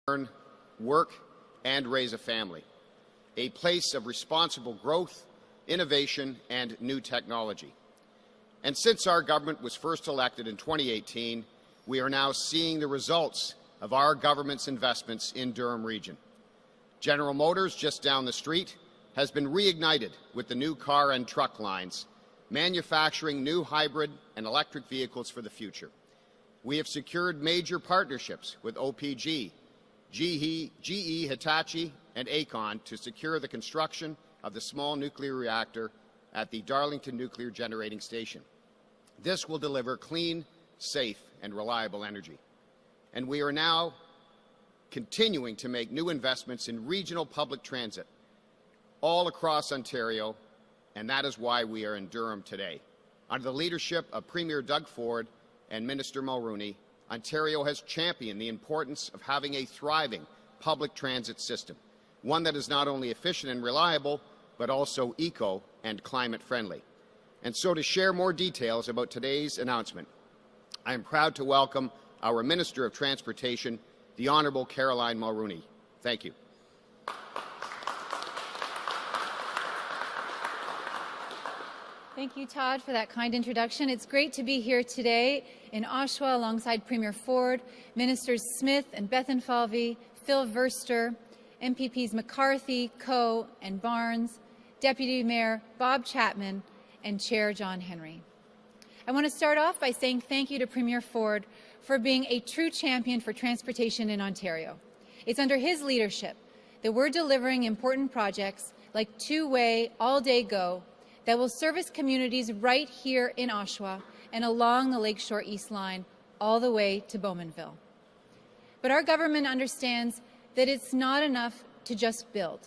earn, work, and raise a family. A place of responsible growth, innovation, and new technology. And since our government was first elected in 2018, we are now seeing the results of our government's investments in Durham region. General Motors, just down the street, has been reignited with the new car and truck lines, manufacturing new hybrid and electric vehicles for the future. We have secured major partnerships with OPG, GE, Hitachi, and Aecon to secure the construction of the small nuclear reactor at the Darlington Nuclear Generating Station. This will deliver clean, safe, and reliable energy. And we are now continuing to make new investments in regional public transit all across Ontario, and that is why we are in Durham today. Under the leadership of Premier Doug Ford and Minister Mulroney, Ontario has championed the importance of having a thriving public transit system, one that is not only efficient and reliable, but also eco and climate friendly. And so, to share more details about today's announcement, I am proud to welcome our Minister of Transportation, the Honourable Caroline Mulroney. Thank you. Thank you, Todd, for that kind introduction. It's great to be here today in Oshawa alongside Premier Ford, Ministers Smith and Bethlenfalvy, Phil Verster, MPPs McCarthy, Coe and Barnes, Deputy Mayor Bob Chapman, and Chair John Henry. I want to start off by saying thank you to Premier Ford for being a true champion for transportation in Ontario. It's under his leadership that we're delivering important projects like two-way, all-day GO that will service communities right here in Oshawa and along the Lakeshore East Line all the way to Bowmanville. But our government understands that it's not enough to just build.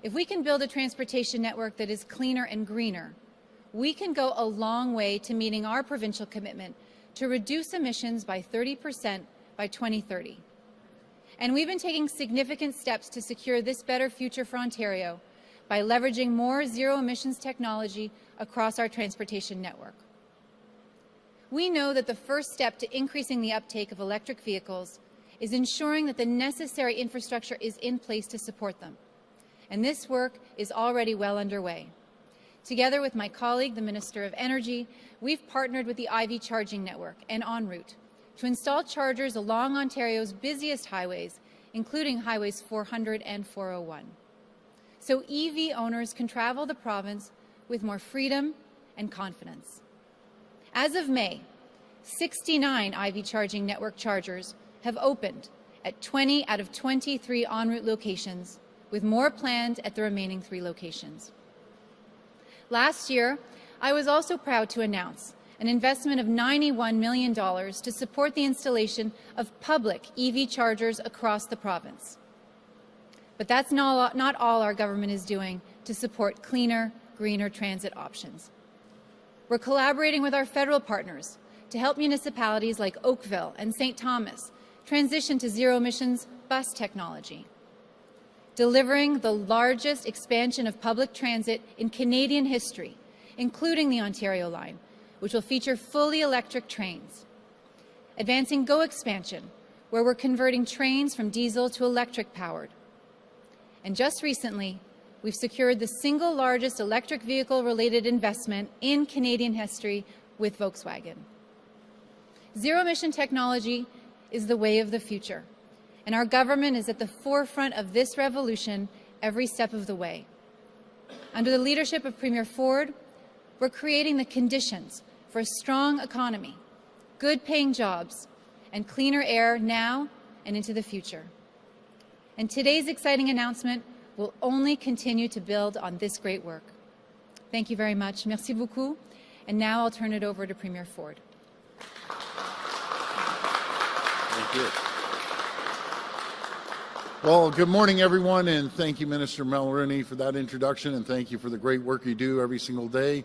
If we can build a transportation network that is cleaner and greener, we can go a long way to meeting our provincial commitment to reduce emissions by 30% by 2030. And we've been taking significant steps to secure this better future for Ontario by leveraging more zero-emissions technology across our transportation network. We know that the first step to increasing the uptake of electric vehicles is ensuring that the necessary infrastructure is in place to support them. And this work is already well underway. Together with my colleague, the Minister of Energy, we've partnered with the IV Charging Network and En Route to install chargers along Ontario's busiest highways, including Highways 400 and 401. So EV owners can travel the province with more freedom and confidence. As of May, 69 IV Charging Network chargers have opened at 20 out of 23 en route locations, with more planned at the remaining 3 locations. Last year, I was also proud to announce an investment of $91 million to support the installation of public EV chargers across the province. But that's not all our government is doing to support cleaner, greener transit options. We're collaborating with our federal partners to help municipalities like Oakville and St. Thomas transition to zero-emissions bus technology, delivering the largest expansion of public transit in Canadian history, including the Ontario Line, which will feature fully electric trains, advancing GO expansion, where we're converting trains from diesel to electric-powered. And just recently, we've secured the single largest electric vehicle-related investment in Canadian history with Volkswagen. Zero-emission technology is the way of the future, and our government is at the forefront of this revolution every step of the way. Under the leadership of Premier Ford, we're creating the conditions for a strong economy, good-paying jobs, and cleaner air now and into the future. And today's exciting announcement will only continue to build on this great work. Thank you very much. Merci beaucoup. And now I'll turn it over to Premier Ford. Thank you. Well, good morning, everyone, and thank you, Minister Mulroney, for that introduction, and thank you for the great work you do every single day.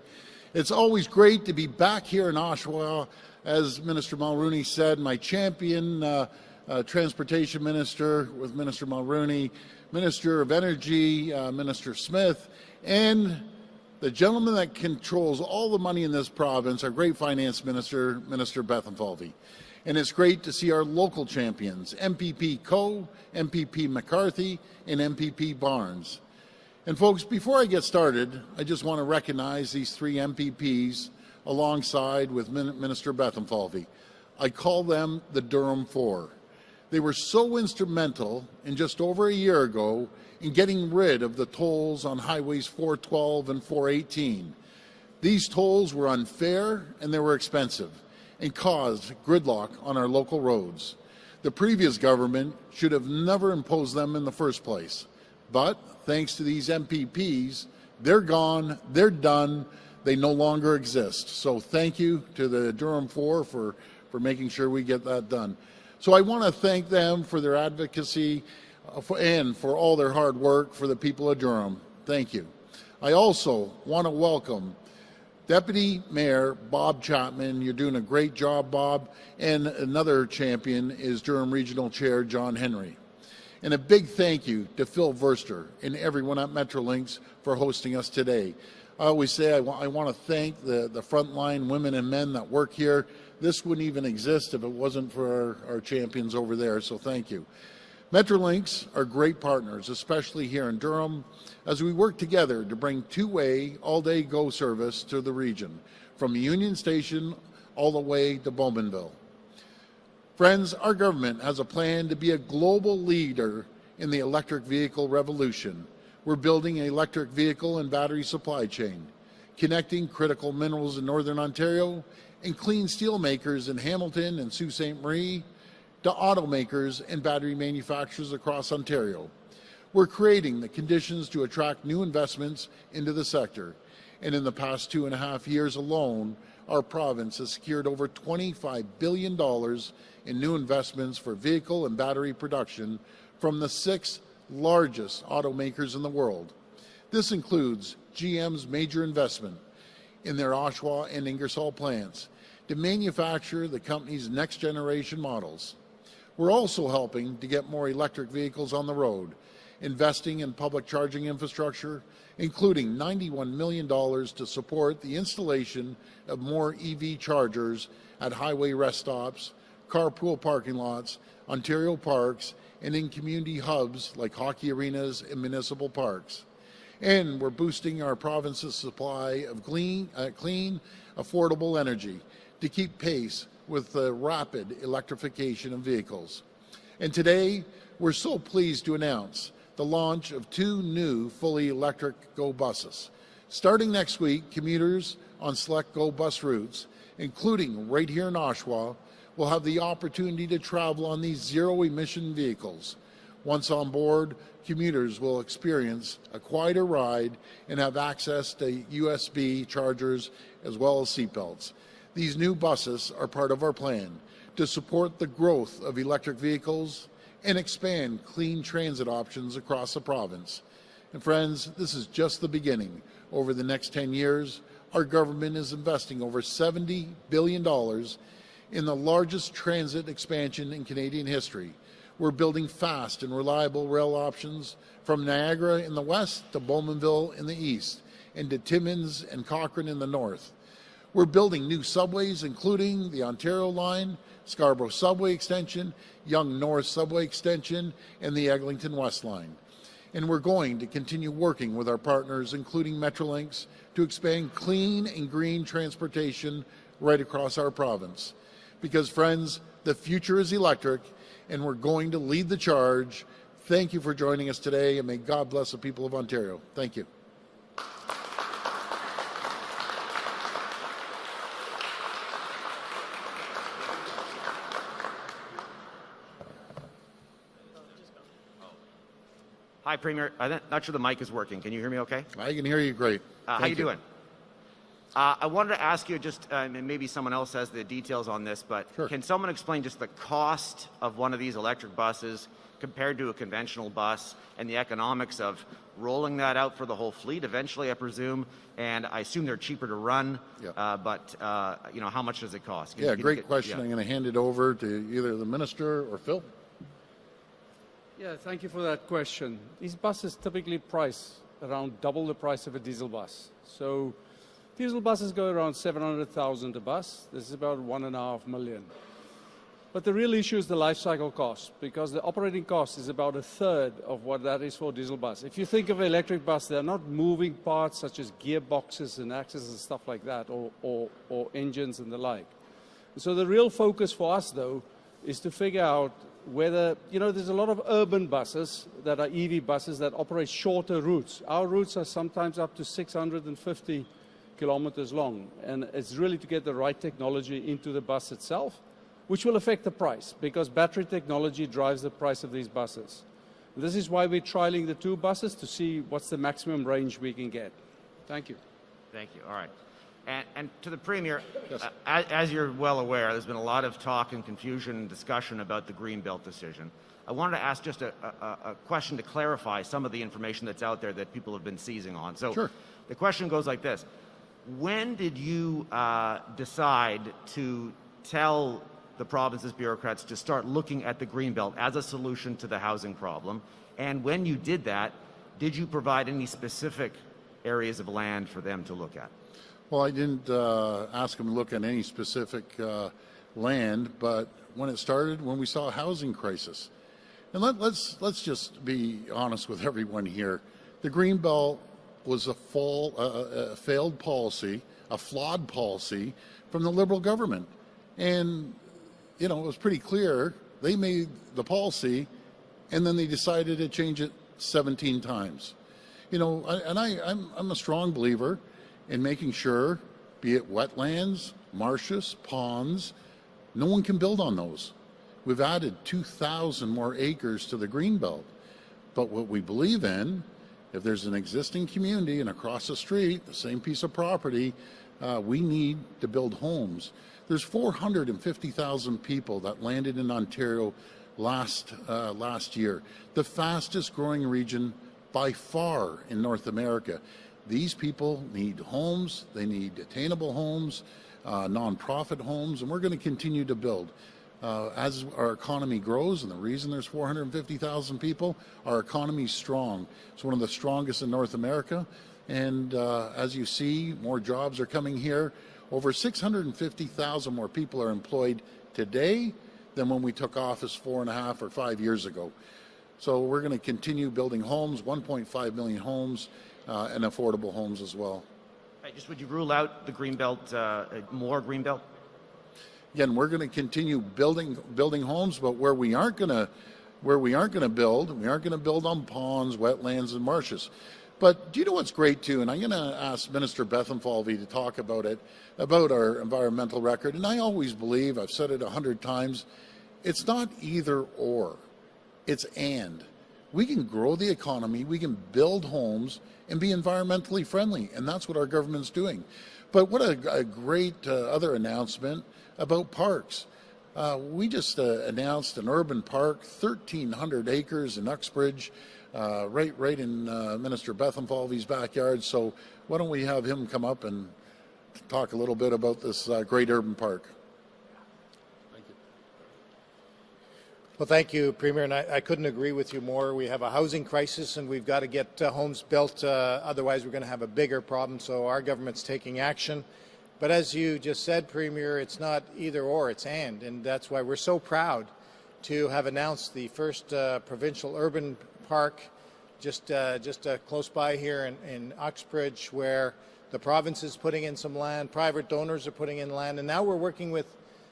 It's always great to be back here in Oshawa. As Minister Mulroney said, my champion Transportation Minister with Minister Mulroney, Minister of Energy, Minister Smith, and the gentleman that controls all the money in this province, our great Finance Minister, Minister Bethlenfalvy. And it's great to see our local champions, MPP Coe, MPP McCarthy, and MPP Barnes. And folks, before I get started, I just want to recognize these three MPPs alongside with Minister Bethlenfalvy. I call them the Durham Four. They were so instrumental in just over a year ago in getting rid of the tolls on highways 412 and 418. These tolls were unfair and they were expensive and caused gridlock on our local roads. The previous government should have never imposed them in the first place. But thanks to these MPPs, they're gone, they're done, they no longer exist. So thank you to the Durham Four for making sure we get that done. So I want to thank them for their advocacy and for all their hard work for the people of Durham. Thank you. I also want to welcome Deputy Mayor Bob Chapman. You're doing a great job, Bob. And another champion is Durham Regional Chair John Henry. And a big thank you to Phil Verster and everyone at Metrolinx for hosting us today. I always say I want to thank the frontline women and men that work here. This wouldn't even exist if it wasn't for our champions over there, so thank you. Metrolinx are great partners, especially here in Durham, as we work together to bring two-way, all-day GO service to the region, from Union Station all the way to Bowmanville. Friends, our government has a plan to be a global leader in the electric vehicle revolution. We're building an electric vehicle and battery supply chain, connecting critical minerals in Northern Ontario and clean steel makers in Hamilton and Sault Ste. Marie, to automakers and battery manufacturers across Ontario. We're creating the conditions to attract new investments into the sector. And in the past 2.5 years alone, our province has secured over $25 billion in new investments for vehicle and battery production from the 6 largest automakers in the world. This includes GM's major investment in their Oshawa and Ingersoll plants to manufacture the company's next generation models. We're also helping to get more electric vehicles on the road, investing in public charging infrastructure, including $91 million to support the installation of more EV chargers at highway rest stops, carpool parking lots, Ontario parks, and in community hubs like hockey arenas and municipal parks. And we're boosting our province's supply of clean, affordable energy to keep pace with the rapid electrification of vehicles. And today, we're so pleased to announce the launch of 2 new fully electric GO buses. Starting next week, commuters on select GO bus routes, including right here in Oshawa, will have the opportunity to travel on these zero-emission vehicles. Once on board, commuters will experience a quieter ride and have access to USB chargers as well as seatbelts. These new buses are part of our plan to support the growth of electric vehicles and expand clean transit options across the province. And friends, this is just the beginning. Over the next 10 years, our government is investing over $70 billion in the largest transit expansion in Canadian history. We're building fast and reliable rail options from Niagara in the west to Bowmanville in the east and to Timmins and Cochrane in the north. We're building new subways, including the Ontario Line, Scarborough Subway Extension, Yonge North Subway Extension, and the Eglinton West Line. And we're going to continue working with our partners, including Metrolinx, to expand clean and green transportation right across our province. Because, friends, the future is electric, and we're going to lead the charge. Thank you for joining us today, and may God bless the people of Ontario. Thank you. Hi, Premier. I'm not sure the mic is working. Can you hear me okay? I can hear you great. How you doing? I wanted to ask you just, and maybe someone else has the details on this, but Sure. Can someone explain just the cost of one of these electric buses compared to a conventional bus and the economics of rolling that out for the whole fleet eventually, I presume, and I assume they're cheaper to run, Yep. but how much does it cost? Yeah, great question. I'm going to hand it over to either the minister or Phil. Yeah, thank you for that question. These buses typically price around double the price of a diesel bus. So diesel buses go around $700,000 a bus. This is about $1.5 million. But the real issue is the life cycle cost, because the operating cost is about a third of what that is for a diesel bus. If you think of an electric bus, they're not moving parts such as gearboxes and axles and stuff like that, or engines and the like. So the real focus for us, though, is to figure out whether, there's a lot of urban buses that are EV buses that operate shorter routes. Our routes are sometimes up to 650 kilometers long, and it's really to get the right technology into the bus itself, which will affect the price, because battery technology drives the price of these buses. This is why we're trialing the 2 buses to see what's the maximum range we can get. Thank you. Thank you. All right. And to the Premier, yes. As you're well aware, there's been a lot of talk and confusion and discussion about the Greenbelt decision. I wanted to ask just a question to clarify some of the information that's out there that people have been seizing on. So sure. The question goes like this. When did you decide to tell the province's bureaucrats to start looking at the Greenbelt as a solution to the housing problem? And when you did that, did you provide any specific areas of land for them to look at? Well, I didn't ask them to look at any specific land, but when it started, when we saw a housing crisis. And let's just be honest with everyone here. The Greenbelt was a failed policy, a flawed policy from the Liberal government. And it was pretty clear. They made the policy, and then they decided to change it 17 times. I'm a strong believer in making sure, be it wetlands, marshes, ponds, no one can build on those. We've added 2,000 more acres to the Greenbelt. But what we believe in, if there's an existing community and across the street, the same piece of property, we need to build homes. There's 450,000 people that landed in Ontario last year, the fastest growing region by far in North America. These people need homes, they need attainable homes, nonprofit homes, and we're going to continue to build. As our economy grows, and the reason there's 450,000 people, our economy is strong. It's one of the strongest in North America, and as you see, more jobs are coming here. Over 650,000 more people are employed today than when we took office 4.5 or 5 years ago. So we're going to continue building homes, 1.5 million homes, and affordable homes as well. Right, would you rule out the Greenbelt, more Greenbelt? Again, we're going to continue building homes, but where we aren't going to build, we aren't going to build on ponds, wetlands, and marshes. But do you know what's great too? And I'm going to ask Minister Bethlenfalvy to talk about it, about our environmental record. And I always believe, I've said it 100 times, it's not either or, it's and. We can grow the economy, we can build homes and be environmentally friendly, and that's what our government's doing. But what a great other announcement about parks. We just announced an urban park, 1,300 acres in Uxbridge, right in Minister Bethlenfalvy's backyard. So why don't we have him come up and talk a little bit about this great urban park. Thank you. Well, thank you, Premier, and I couldn't agree with you more. We have a housing crisis, and we've got to get homes built. Otherwise, we're going to have a bigger problem, so our government's taking action. But as you just said, Premier, it's not either or, it's and that's why we're so proud to have announced the first provincial urban park just close by here in Uxbridge, where the province is putting in some land, private donors are putting in land, and now we're working with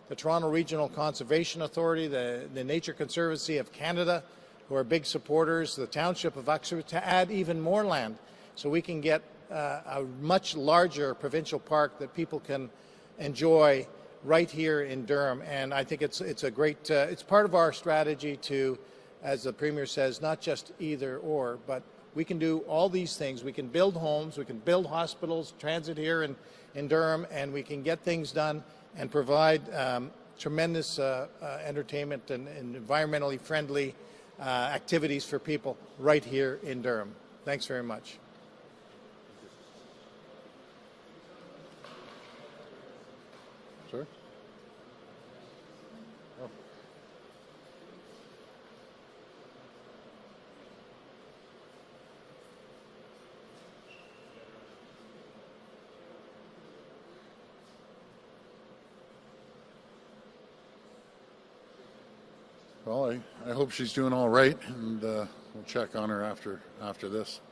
the Toronto Regional Conservation Authority, the Nature Conservancy of Canada, who are big supporters, the Township of Uxbridge, to add even more land so we can get a much larger provincial park that people can enjoy right here in Durham. And I think it's a great, it's part of our strategy to, as the Premier says, not just either or, but we can do all these things. We can build homes, we can build hospitals, transit here in Durham, and we can get things done and provide tremendous entertainment and environmentally friendly activities for people right here in Durham. Thanks very much. Sir? Oh. Well, I hope she's doing all right, and we'll check on her after this.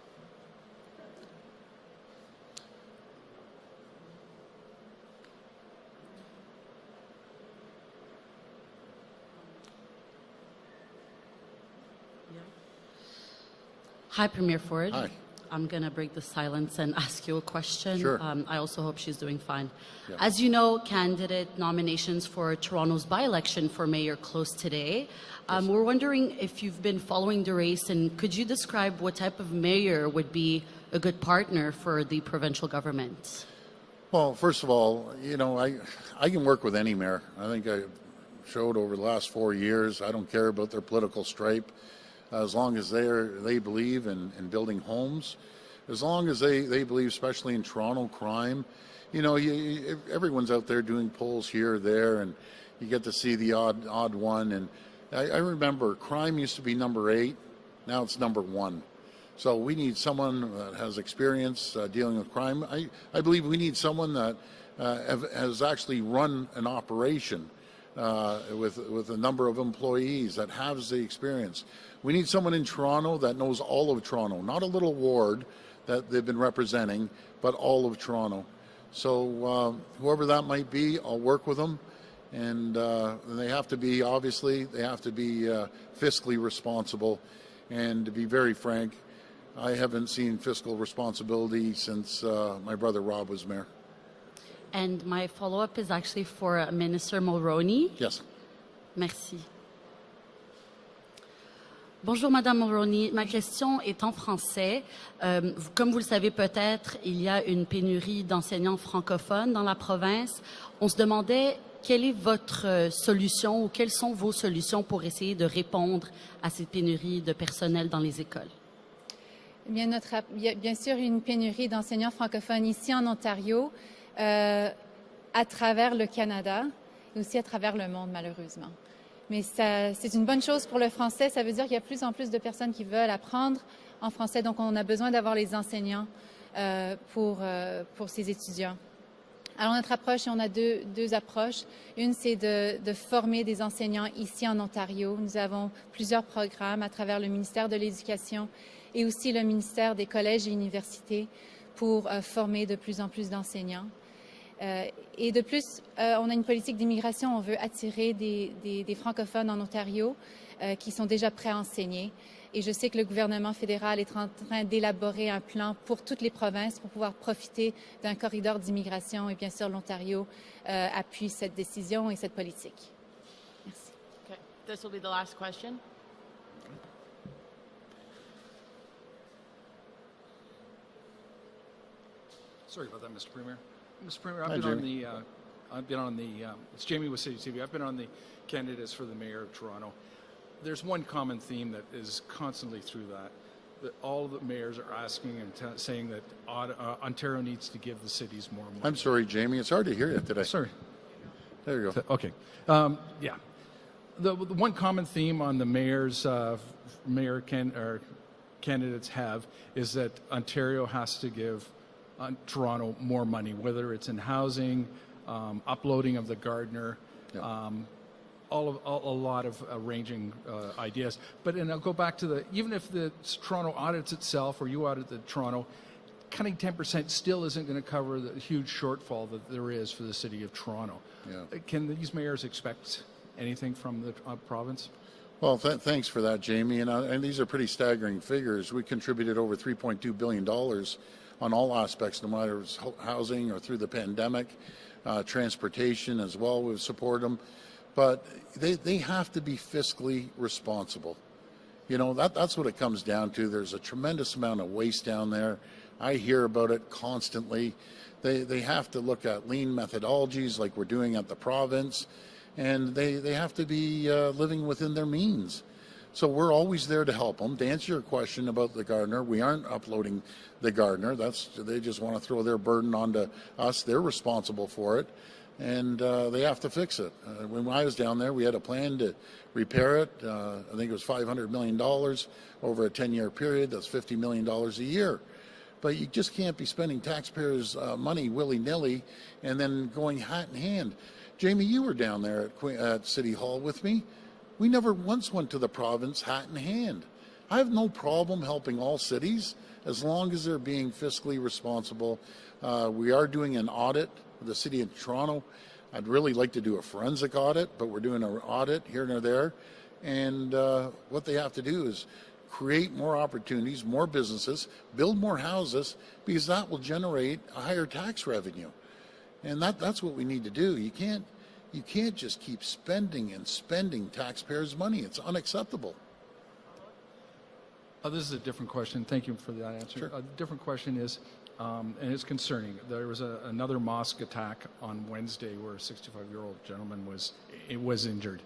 Hi, Premier Ford. Hi. I'm going to break the silence and ask you a question. Sure. I also hope she's doing fine. Yeah. As you know, candidate nominations for Toronto's by-election for mayor close today. We're wondering if you've been following the race, and could you describe what type of mayor would be a good partner for the provincial government? Well, first of all, you know, I can work with any mayor. I think I showed over the last 4 years. I don't care about their political stripe. As long as they believe in building homes, as long as they believe, especially in Toronto crime, you know, everyone's out there doing polls here or there, and you get to see the odd one. And I remember crime used to be number 8, now it's number 1. So we need someone that has experience dealing with crime. I believe we need someone that has actually run an operation with a number of employees that has the experience. We need someone in Toronto that knows all of Toronto, not a little ward that they've been representing, but all of Toronto. So whoever that might be, I'll work with them. And they have to be, obviously, they have to be fiscally responsible. And to be very frank, I haven't seen fiscal responsibility since my brother Rob was mayor. And my follow-up is actually for Minister Mulroney. Yes. Merci. Bonjour, Madame Mulroney. Ma question est en français. Comme vous le savez peut-être, il y a une pénurie d'enseignants francophones dans la province. On se demandait quelle est votre solution ou quelles sont vos solutions pour essayer de répondre à cette pénurie de personnel dans les écoles. Eh bien, il y a bien sûr une pénurie d'enseignants francophones ici en Ontario, à travers le Canada et aussi à travers le monde, malheureusement. Mais c'est une bonne chose pour le français. Ça veut dire qu'il y a de plus en plus de personnes qui veulent apprendre en français. Donc, on a besoin d'avoir les enseignants pour ces étudiants. Alors, notre approche, on a deux approches. Une, c'est de former des enseignants ici en Ontario. Nous avons plusieurs programmes à travers le ministère de l'Éducation et aussi le ministère des collèges et universités pour former de plus en plus d'enseignants. Et de plus, on a une politique d'immigration. On veut attirer des francophones en Ontario qui sont déjà prêts à enseigner. Et je sais que le gouvernement fédéral est en train d'élaborer un plan pour toutes les provinces pour pouvoir profiter d'un corridor d'immigration. Et bien sûr, l'Ontario appuie cette décision et cette politique. Merci. Okay. This will be the last question. Sorry about that, Mr. Premier. Mr. Premier, I've been on the, it's Jamie with City TV. I've been on the candidates for the mayor of Toronto. There's one common theme that is constantly through that all the mayors are asking and saying that Ontario needs to give the cities more money. I'm sorry, Jamie. It's hard to hear you today. Sorry. There you go. Okay. Yeah. The one common theme on the candidates have is that Ontario has to give Toronto more money, whether it's in housing, uploading of the Gardner, Yeah. a lot of ranging ideas. But and I'll go back to even if the Toronto audits itself or you audit the Toronto, cutting 10% still isn't going to cover the huge shortfall that there is for the city of Toronto. Yeah. Can these mayors expect anything from the province? Well, thanks for that, Jamie. And these are pretty staggering figures. We contributed over $3.2 billion on all aspects, no matter if it's housing or through the pandemic, transportation as well. We've supported them. But they have to be fiscally responsible. You know, that's what it comes down to. There's a tremendous amount of waste down there. I hear about it constantly. They have to look at lean methodologies like we're doing at the province, and they have to be living within their means. So we're always there to help them. To answer your question about the Gardner, we aren't uploading the Gardner. They just want to throw their burden onto us. They're responsible for it, and they have to fix it. When I was down there, we had a plan to repair it. I think it was $500 million over a 10-year period. That's $50 million a year. But you just can't be spending taxpayers' money willy-nilly and then going hat in hand. Jamie, you were down there at City Hall with me. We never once went to the province hat in hand. I have no problem helping all cities as long as they're being fiscally responsible. We are doing an audit with the City of Toronto. I'd really like to do a forensic audit, but we're doing an audit here and there. And what they have to do is create more opportunities, more businesses, build more houses, because that will generate a higher tax revenue. And that's what we need to do. You can't just keep spending and spending taxpayers' money. It's unacceptable. This is a different question. Thank you for that answer. Sure. A different question is, and it's concerning. There was another mosque attack on Wednesday where a 65-year-old gentleman was injured.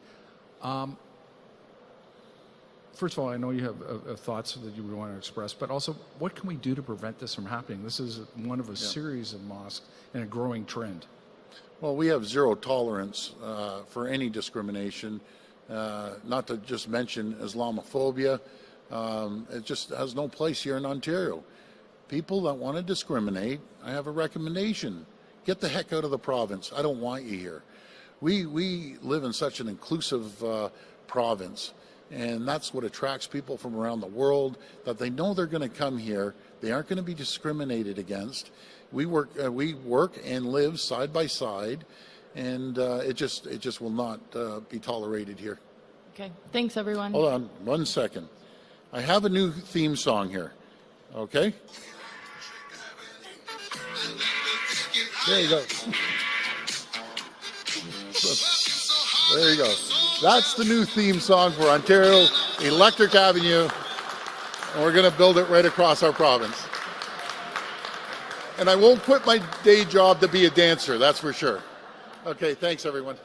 First of all, I know you have thoughts that you would want to express, but also, what can we do to prevent this from happening? This is one of a series of mosques and a growing trend. Well, we have zero tolerance for any discrimination, not to just mention Islamophobia. It just has no place here in Ontario. People that want to discriminate, I have a recommendation. Get the heck out of the province. I don't want you here. We live in such an inclusive province, and that's what attracts people from around the world, that they know they're going to come here. They aren't going to be discriminated against. We work and live side by side, and it just will not be tolerated here. Okay, thanks everyone. Hold on 1 second. I have a new theme song here. Okay? There you go. There you go. That's the new theme song for Ontario Electric Avenue, and we're going to build it right across our province. And I won't quit my day job to be a dancer, that's for sure. Okay, thanks everyone.